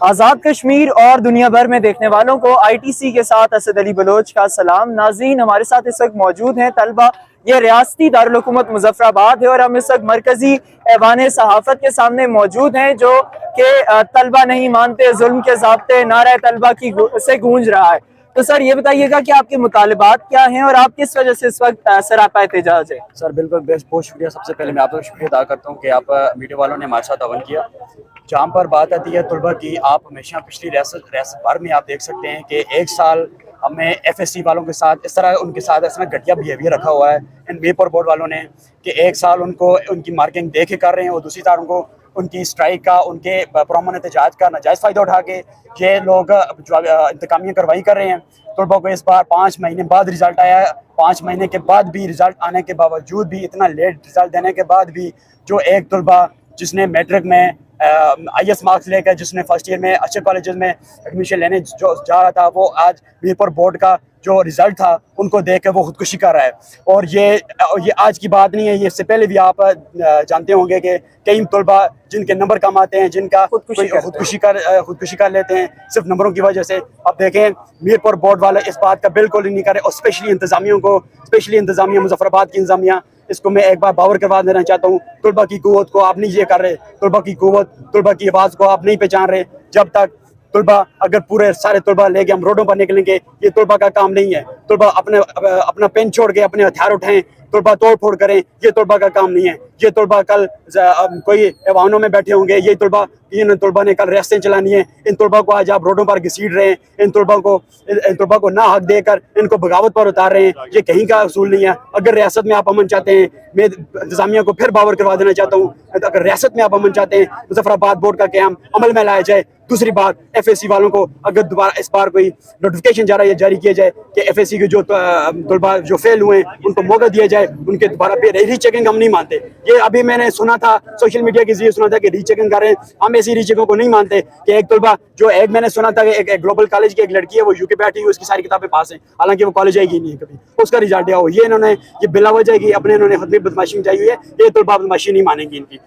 آزاد کشمیر اور دنیا بھر میں دیکھنے والوں کو آئی ٹی سی کے ساتھ اسد علی بلوچ کا سلام۔ ناظرین، ہمارے ساتھ اس وقت موجود ہیں طلبہ۔ یہ ریاستی دارالحکومت مظفر آباد ہے اور ہم اس وقت مرکزی ایوان صحافت کے سامنے موجود ہیں، جو کہ طلبہ نہیں مانتے ظلم کے ضابطے نعرہ طلبہ کی سے گونج رہا ہے۔ تو سر یہ بتائیے گا کہ آپ کے مطالبات کیا ہیں اور آپ کس وجہ سے اس وقت سراپا احتجاج ہے؟ سر بالکل بہت شکریہ۔ سب سے پہلے میں آپ کا شکریہ ادا کرتا ہوں کہ آپ میڈیا والوں نے ہمارے ساتھ تعاون کیا۔ جہاں پر بات آتی ہے طلبہ کی، آپ ہمیشہ پچھلی ریاست بھر میں آپ دیکھ سکتے ہیں کہ ایک سال ہمیں ایف ایس سی والوں کے ساتھ اس طرح گھٹیا بیہیویئر رکھا ہوا ہے ان پیپر بورڈ والوں نے کہ ایک سال ان کی مارکنگ دے کے کر رہے ہیں اور دوسری طرح ان کی اسٹرائک کا، ان کے پرامن احتجاج کا ناجائز فائدہ اٹھا کے یہ لوگ جو انتقامیہ کارروائی کر رہے ہیں۔ طلبہ کو اس بار 5 مہینے بعد رزلٹ آیا ہے، 5 مہینے کے بعد بھی رزلٹ آنے کے باوجود بھی، اتنا لیٹ رزلٹ دینے کے بعد بھی، جو ایک طلبہ جس نے میٹرک میں آئی ایس مارکس لے کر، جس نے فرسٹ ایئر میں اچھے کالجز میں ایڈمیشن لینے جو جا رہا تھا، وہ آج پیپر بورڈ کا جو رزلٹ تھا ان کو دیکھ کے وہ خودکشی کر رہا ہے۔ اور یہ آج کی بات نہیں ہے، یہ اس سے پہلے بھی آپ جانتے ہوں گے کہ کئی طلبہ جن کے نمبر کم آتے ہیں، جن کا خودکشی کر لیتے ہیں صرف نمبروں کی وجہ سے۔ اب دیکھیں میر پور بورڈ والے اس بات کا بالکل ہی نہیں کر رہے، اور اسپیشلی انتظامیہ مظفر آباد کی انتظامیہ، اس کو میں ایک بار باور کروا دینا چاہتا ہوں، طلبہ کی قوت کو آپ نہیں یہ کر رہے، طلبہ کی قوت، طلبہ کی آواز کو آپ نہیں پہچان رہے۔ جب تک طلبہ، اگر پورے سارے طلبہ لے کے ہم روڈوں پر نکلیں گے، یہ طلبہ کا کام نہیں ہے۔ طلبہ اپنا پین چھوڑ کے اپنے ہتھیار اٹھائیں، طلبہ توڑ پھوڑ کریں، یہ طلبہ کا کام نہیں ہے۔ یہ طلبہ کل کوئی ایوانوں میں بیٹھے ہوں گے، یہ طلبہ نے کل ریاستیں چلانی ہیں، ان طلبہ کو آج آپ روڈوں پر گھسیٹ رہے ہیں، ان طلبہ کو نہ حق دے کر ان کو بغاوت پر اتار رہے ہیں، یہ کہیں کا اصول نہیں ہے۔ اگر ریاست میں آپ امن چاہتے ہیں، میں انتظامیہ کو پھر باور کروا دینا چاہتا ہوں، اگر ریاست میں آپ امن چاہتے ہیں، مظفر آباد بورڈ کا قیام عمل میں لایا جائے۔ دوسری بات، ایف ایس سی والوں کو اگر دوبارہ اس بار کوئی نوٹیفکیشن جاری کیا جائے کہ ایف ایس سی کے جو طلبہ جو فیل ہوئے ہیں ان کو موقع دیا جائے، ان کے دوبارہ پہ ری چیکنگ ہم نہیں مانتے۔ یہ ابھی میں نے سنا تھا سوشل میڈیا کے ذریعے سنا تھا کہ ری چیکنگ کر رہے ہیں، ہم ایسی ری چیکنگ کو نہیں مانتے کہ ایک طلبہ جو میں نے سنا تھا کہ ایک گلوبل کالج کی ایک لڑکی ہے، وہ یو کے بیٹھی ہوئی، اس کی ساری کتابیں پاس ہیں، حالانکہ وہ کالج آئے گی نہیں کبھی، اس کا رزلٹ آیا ہو۔ یہ انہوں نے بلا وجہ کی اپنے انہوں نے خود بھی بدماشی مچائی ہوئی ہے، یہ طلبہ بدماشی نہیں مانیں گی ان کی۔